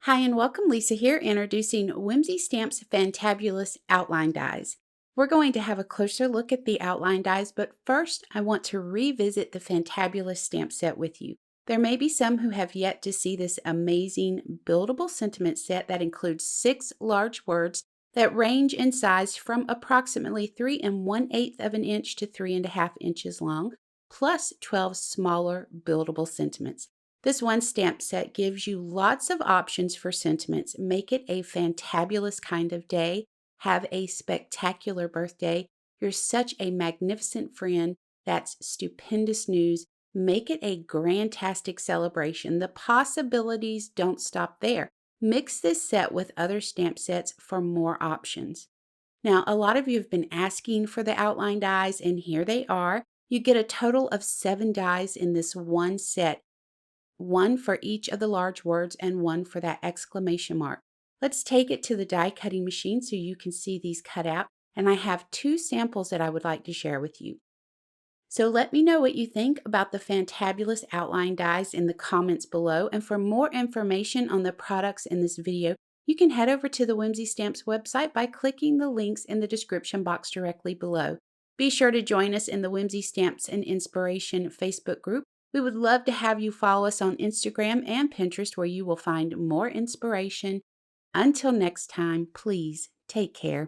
Hi and welcome, Lisa here, introducing Whimsy Stamps Fantabulous Outline Dies. We're going to have a closer look at the outline dies, but first I want to revisit the Fantabulous stamp set with you. There may be some who have yet to see this amazing Buildable Sentiment set that includes 6 large words that range in size from approximately 3 1/8 of an inch to 3.5 inches long, plus 12 smaller buildable sentiments. This one stamp set gives you lots of options for sentiments. Make it a fantabulous kind of day. Have a spectacular birthday. You're such a magnificent friend. That's stupendous news. Make it a grantastic celebration. The possibilities don't stop there. Mix this set with other stamp sets for more options. Now, a lot of you have been asking for the outline dies, and here they are. You get a total of 7 dies in this one set, one for each of the large words and one for that exclamation mark. Let's take it to the die cutting machine so you can see these cut out. And I have 2 samples that I would like to share with you. So let me know what you think about the Fantabulous outline dies in the comments below. And for more information on the products in this video, you can head over to the Whimsy Stamps website by clicking the links in the description box directly below. Be sure to join us in the Whimsy Stamps and Inspiration Facebook group. We would love to have you follow us on Instagram and Pinterest, where you will find more inspiration. Until next time, please take care.